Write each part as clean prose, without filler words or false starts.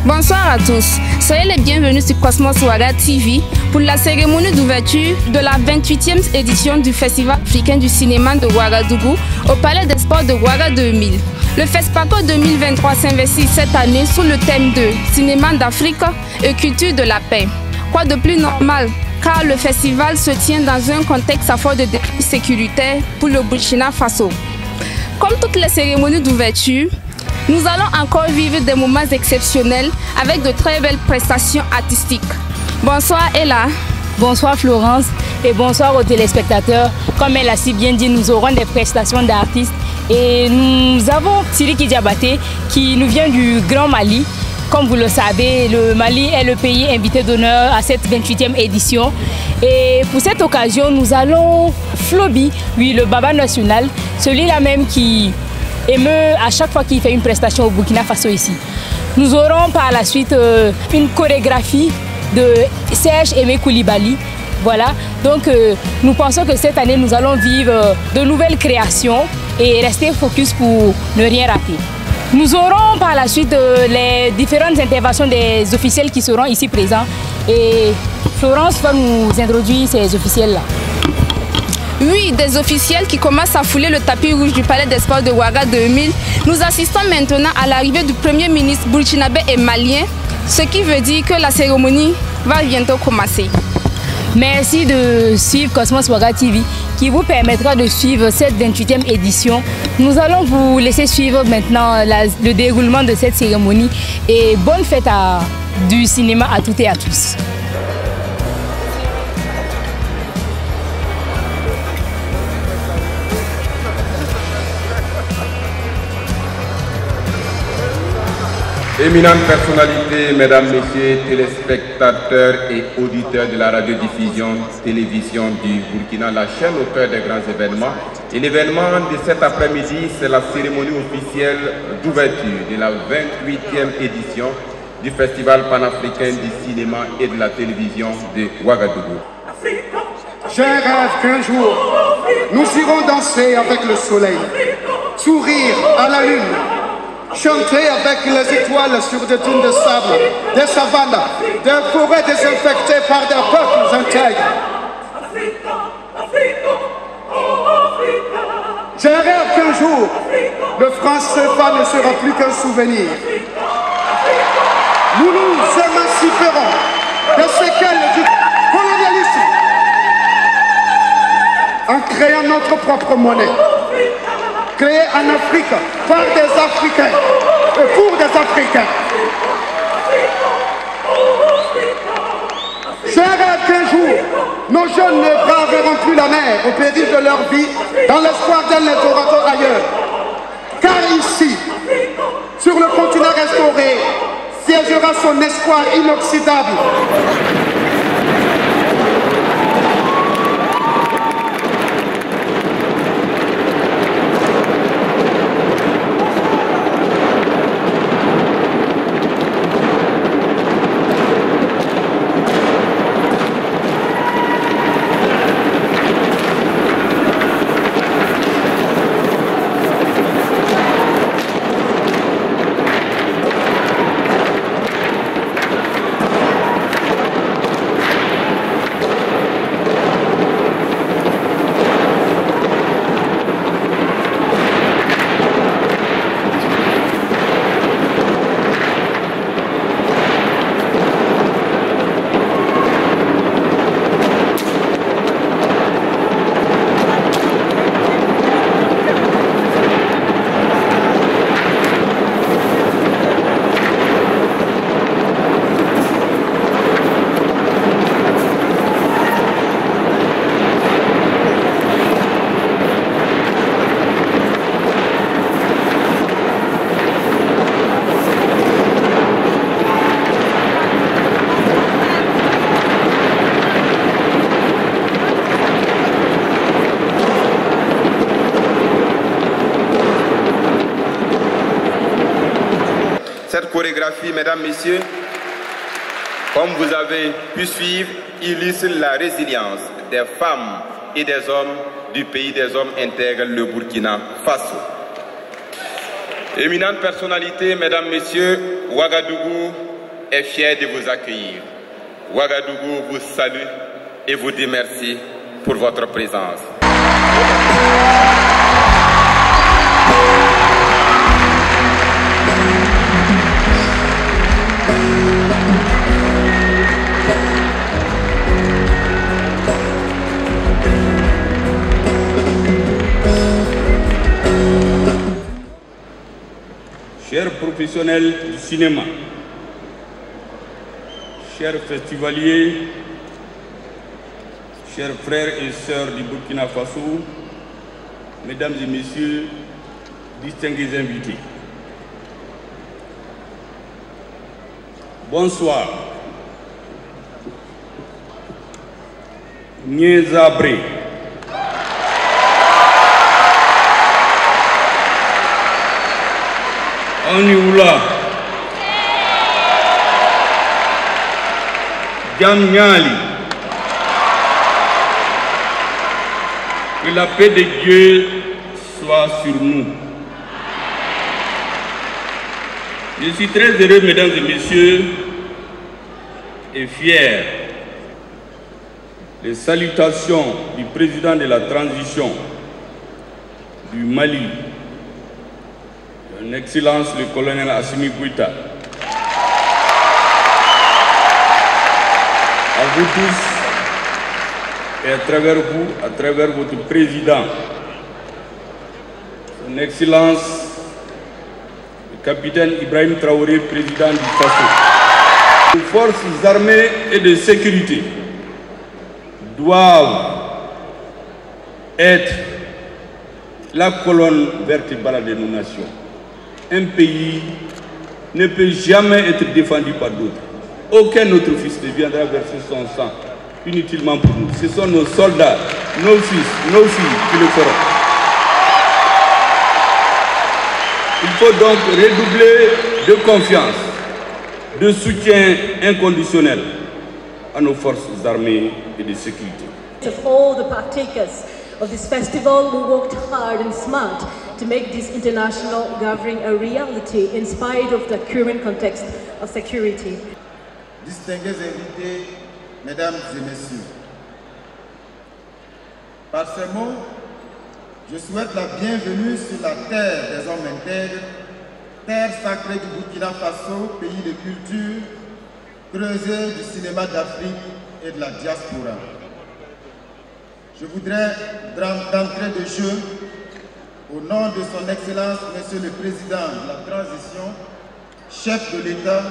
Bonsoir à tous, soyez les bienvenus sur Cosmos Ouaga TV pour la cérémonie d'ouverture de la 28e édition du Festival africain du cinéma de Ouagadougou au Palais des Sports de Ouaga 2000. Le FESPACO 2023 s'investit cette année sous le thème de Cinéma d'Afrique et culture de la paix. Quoi de plus normal, car le festival se tient dans un contexte à fort de défis sécuritaires pour le Burkina Faso. Comme toutes les cérémonies d'ouverture, nous allons encore vivre des moments exceptionnels avec de très belles prestations artistiques. Bonsoir Ella. Bonsoir Florence et bonsoir aux téléspectateurs. Comme elle a si bien dit, nous aurons des prestations d'artistes et nous avons Tiriki Diabaté qui nous vient du Grand Mali. Comme vous le savez, le Mali est le pays invité d'honneur à cette 28e édition. Et pour cette occasion, nous allons Flobi, oui, le Baba national, celui-là même qui émeut à chaque fois qu'il fait une prestation au Burkina Faso ici. Nous aurons par la suite une chorégraphie de Serge Aimé Koulibaly. Voilà, donc nous pensons que cette année nous allons vivre de nouvelles créations et rester focus pour ne rien rater. Nous aurons par la suite les différentes interventions des officiels qui seront ici présents et Florence va nous introduire ces officiels-là. Oui, des officiels qui commencent à fouler le tapis rouge du Palais des Sports de Ouaga 2000. Nous assistons maintenant à l'arrivée du Premier ministre burkinabé et malien, ce qui veut dire que la cérémonie va bientôt commencer. Merci de suivre Cosmos Ouaga TV qui vous permettra de suivre cette 28e édition. Nous allons vous laisser suivre maintenant le déroulement de cette cérémonie et bonne fête du cinéma à toutes et à tous. Éminentes personnalités, mesdames, messieurs, téléspectateurs et auditeurs de la radiodiffusion télévision du Burkina, la chaîne au cœur des grands événements. Et l'événement de cet après-midi, c'est la cérémonie officielle d'ouverture de la 28e édition du Festival panafricain du cinéma et de la télévision de Ouagadougou. J'ai un rêve qu'un jour, nous irons danser avec le soleil, sourire à la lune, chanter avec les étoiles sur des dunes de sable, des savanes, des forêts désinfectées par des peuples intègres. J'ai un rêve qu'un jour, le franc CFA ne sera plus qu'un souvenir. Nous nous émanciperons des séquelles du colonialisme en créant notre propre monnaie. Créé en Afrique par des Africains et pour des Africains. Je rêve qu'un jour, nos jeunes ne braveront plus la mer au péril de leur vie dans l'espoir d'un Eldorado ailleurs. Car ici, sur le continent restauré, siégera son espoir inoxydable. Cette chorégraphie, mesdames, messieurs, comme vous avez pu suivre, illustre la résilience des femmes et des hommes du pays des hommes intègres, le Burkina Faso. Éminentes personnalités, mesdames, messieurs, Ouagadougou est fier de vous accueillir. Ouagadougou vous salue et vous dit merci pour votre présence. Chers professionnels du cinéma, chers festivaliers, chers frères et sœurs du Burkina Faso, mesdames et messieurs, distingués invités. Bonsoir. Nyezabré. Onioula. Djamnyali. Que la paix de Dieu soit sur nous. Je suis très heureux, mesdames et messieurs, et fier des salutations du président de la transition du Mali, son Excellence le colonel Assimi Goïta. À vous tous et à travers vous, à travers votre président, son Excellence le capitaine Ibrahim Traoré, président du Faso. Les forces armées et de sécurité doivent être la colonne vertébrale de nos nations. Un pays ne peut jamais être défendu par d'autres. Aucun autre fils ne viendra verser son sang inutilement pour nous. Ce sont nos soldats, nos fils, nos filles qui le feront. Il faut donc redoubler de confiance, de soutien inconditionnel à nos forces armées et de sécurité. Of all the partakers of this festival who worked hard and smart to make this international gathering a reality in spite of the current context of security. Distingués invités, mesdames et messieurs, par ces mots, je souhaite la bienvenue sur la terre des hommes intègres, terre sacrée du Burkina Faso, pays de culture, creuset du cinéma d'Afrique et de la diaspora. Je voudrais, d'entrée de jeu, au nom de son Excellence, Monsieur le Président de la Transition, chef de l'État,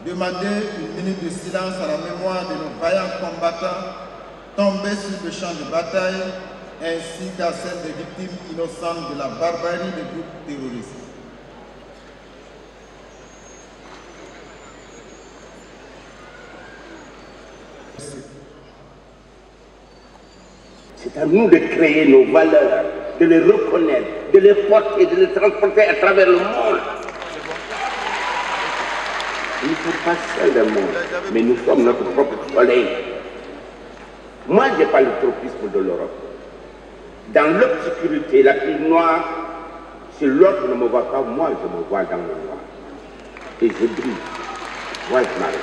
demander une minute de silence à la mémoire de nos vaillants combattants tombés sur le champ de bataille, ainsi qu'à celle des victimes innocentes de la barbarie des groupes terroristes. C'est à nous de créer nos valeurs, de les reconnaître, de les porter, de les transporter à travers le monde. Nous ne sommes pas seuls d'un monde, mais nous sommes notre propre soleil. Moi, je n'ai pas le tropisme de l'Europe. Dans l'obscurité la plus noire, si l'autre ne me voit pas, moi je me vois dans le noir. Et je brille. Moi je m'arrête.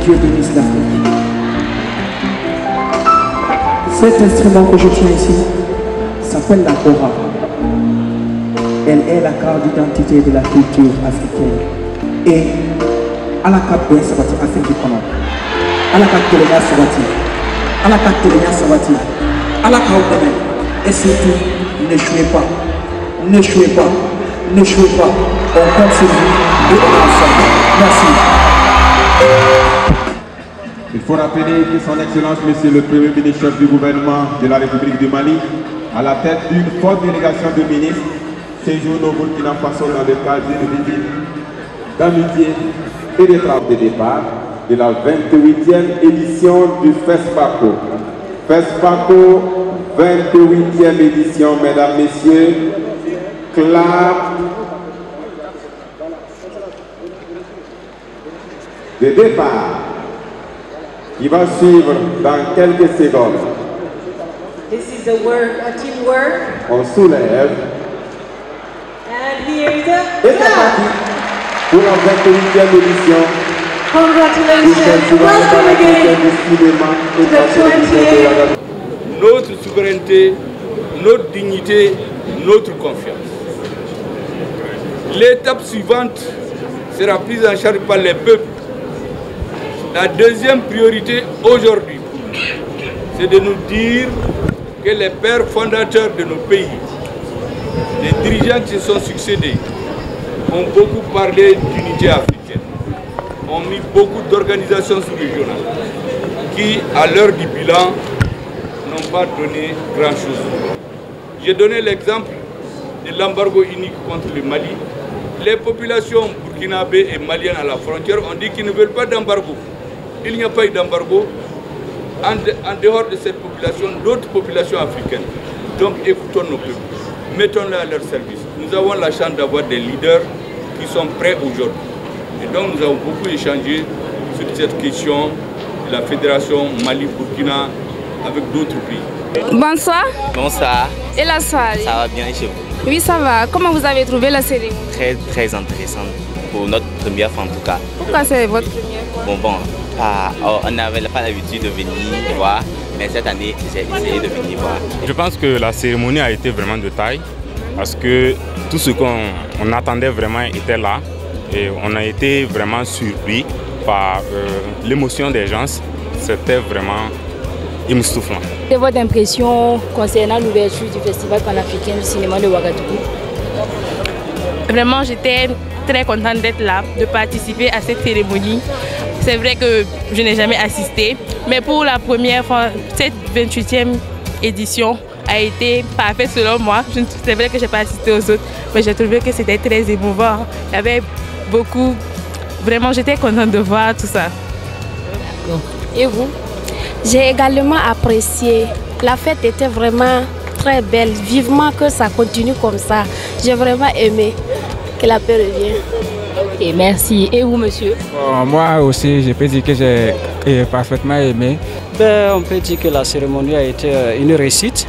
Dieu bénisse l'Afrique. Cet instrument que je tiens ici s'appelle la kora. Elle est la carte d'identité de la culture africaine. Et à la carte de Sabati, Afrique du Congo, à la carte de l'État Sabati, à la carte de l'État Sabati, à la carte de et surtout, n'échouez pas, n'échouez pas, n'échouez pas. On compte sur vous et on est ensemble. Merci. Il faut rappeler que son Excellence, Monsieur le Premier ministre chef du gouvernement de la République du Mali, à la tête d'une forte délégation de ministres, séjourne au Burkina Faso dans le cadre d'une visite d'amitié et de travaux de départ de la 28e édition du FESPACO. FESPACO, 28e édition, mesdames, messieurs, clap de départ qui va suivre dans quelques secondes. This is a teamwork. On soulève. And here is Et c'est parti pour la 28e édition. Congratulations. Welcome again to the 28th. Notre souveraineté, notre dignité, notre confiance. L'étape suivante sera prise en charge par les peuples. La deuxième priorité aujourd'hui, c'est de nous dire que les pères fondateurs de nos pays, les dirigeants qui se sont succédés, ont beaucoup parlé d'unité africaine, ont mis beaucoup d'organisations sous-régionales qui, à l'heure du bilan, n'ont pas donné grand-chose. J'ai donné l'exemple de l'embargo unique contre le Mali. Les populations burkinabées et maliennes à la frontière ont dit qu'ils ne veulent pas d'embargo. Il n'y a pas eu d'embargo. En dehors de cette population, d'autres populations africaines. Donc écoutons nos peuples, mettons-les à leur service. Nous avons la chance d'avoir des leaders qui sont prêts aujourd'hui. Et donc nous avons beaucoup échangé sur cette question de la fédération Mali-Burkina avec d'autres pays. Bonsoir. Bonsoir. Et la soirée? Ça va bien chez vous? Oui, ça va. Comment vous avez trouvé la cérémonie? Très, très intéressante. Pour notre première fois en tout cas. Pourquoi c'est votre première fois? On n'avait pas l'habitude de venir voir, mais cette année, j'ai essayé de venir voir. Je pense que la cérémonie a été vraiment de taille parce que tout ce qu'on attendait vraiment était là et on a été vraiment surpris par l'émotion des gens. C'était vraiment époustouflant. Quelle est votre impression concernant l'ouverture du Festival panafricain du cinéma de Ouagadougou? Vraiment, j'étais très contente d'être là, de participer à cette cérémonie. C'est vrai que je n'ai jamais assisté, mais pour la première fois, cette 28e édition a été parfaite selon moi. C'est vrai que je n'ai pas assisté aux autres, mais j'ai trouvé que c'était très émouvant. Il y avait beaucoup... Vraiment, j'étais contente de voir tout ça. Et vous? J'ai également apprécié. La fête était vraiment très belle. Vivement que ça continue comme ça. J'ai vraiment aimé. Que la paix revienne. Et merci. Et vous, monsieur? Moi aussi, je peux dire que j'ai parfaitement aimé. On peut dire que la cérémonie a été une réussite.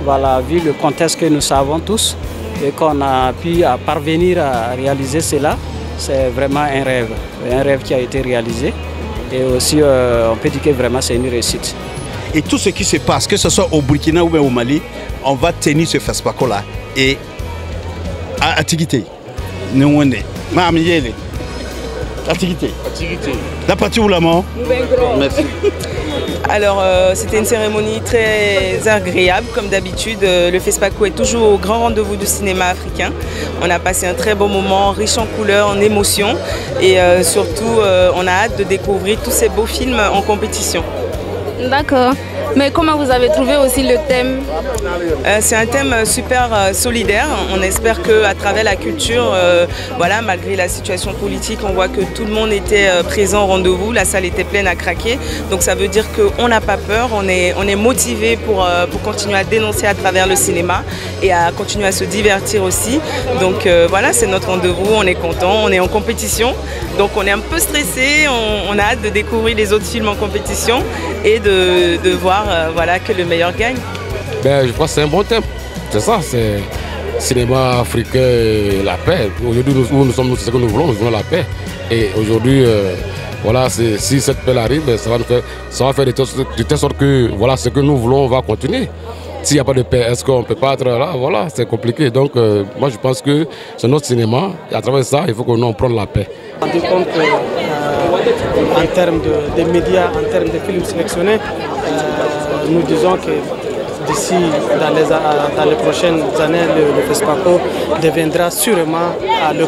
Voilà, vu le contexte que nous savons tous et qu'on a pu parvenir à réaliser cela, c'est vraiment un rêve qui a été réalisé. Et aussi, on peut dire que vraiment c'est une réussite. Et tout ce qui se passe, que ce soit au Burkina ou au Mali, on va tenir ce FESPACO-là. Et à Tigité, nous on est. La partie ou la mort? Merci. Alors, c'était une cérémonie très agréable, comme d'habitude. Le FESPACO est toujours au grand rendez-vous du cinéma africain. On a passé un très bon moment, riche en couleurs, en émotions. Et surtout, on a hâte de découvrir tous ces beaux films en compétition. D'accord. Mais comment vous avez trouvé aussi le thème? C'est un thème super solidaire. On espère qu'à travers la culture, voilà, malgré la situation politique, on voit que tout le monde était présent au rendez-vous. La salle était pleine à craquer. Donc ça veut dire qu'on n'a pas peur, on est motivé pour continuer à dénoncer à travers le cinéma et à continuer à se divertir aussi. Donc voilà, c'est notre rendez-vous, on est content, on est en compétition. Donc on est un peu stressé, on a hâte de découvrir les autres films en compétition et de voir voilà, que le meilleur gagne. Je crois que c'est un bon thème. C'est ça, c'est cinéma africain et la paix. Aujourd'hui, où nous sommes, c'est ce que nous voulons la paix. Et aujourd'hui, voilà, si cette paix arrive, ça va faire de telle sorte que voilà, ce que nous voulons va continuer. S'il n'y a pas de paix, est-ce qu'on ne peut pas être là? Voilà, c'est compliqué. Donc moi je pense que c'est notre cinéma et à travers ça, il faut que nous prenions la paix. On se rend compte qu'en termes de médias, en termes de films sélectionnés, nous disons que d'ici, dans les prochaines années, le FESPACO deviendra sûrement le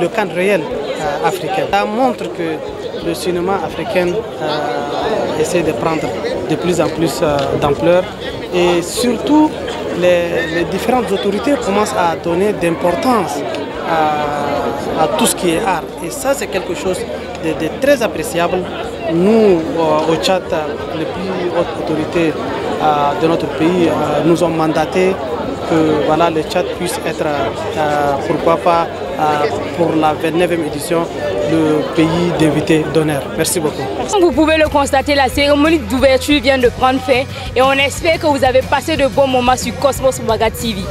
Cannes réel africain. Ça montre que le cinéma africain essaie de prendre de plus en plus d'ampleur et surtout les différentes autorités commencent à donner d'importance à tout ce qui est art. Et ça, c'est quelque chose de très appréciable. Nous, au Tchad, les plus hautes autorités de notre pays nous ont mandaté que voilà, le Tchad puisse être, pourquoi pas, pour la 29e édition, le pays d'invité d'honneur. Merci beaucoup. Comme vous pouvez le constater, la cérémonie d'ouverture vient de prendre fin et on espère que vous avez passé de bons moments sur Cosmos Ouaga TV.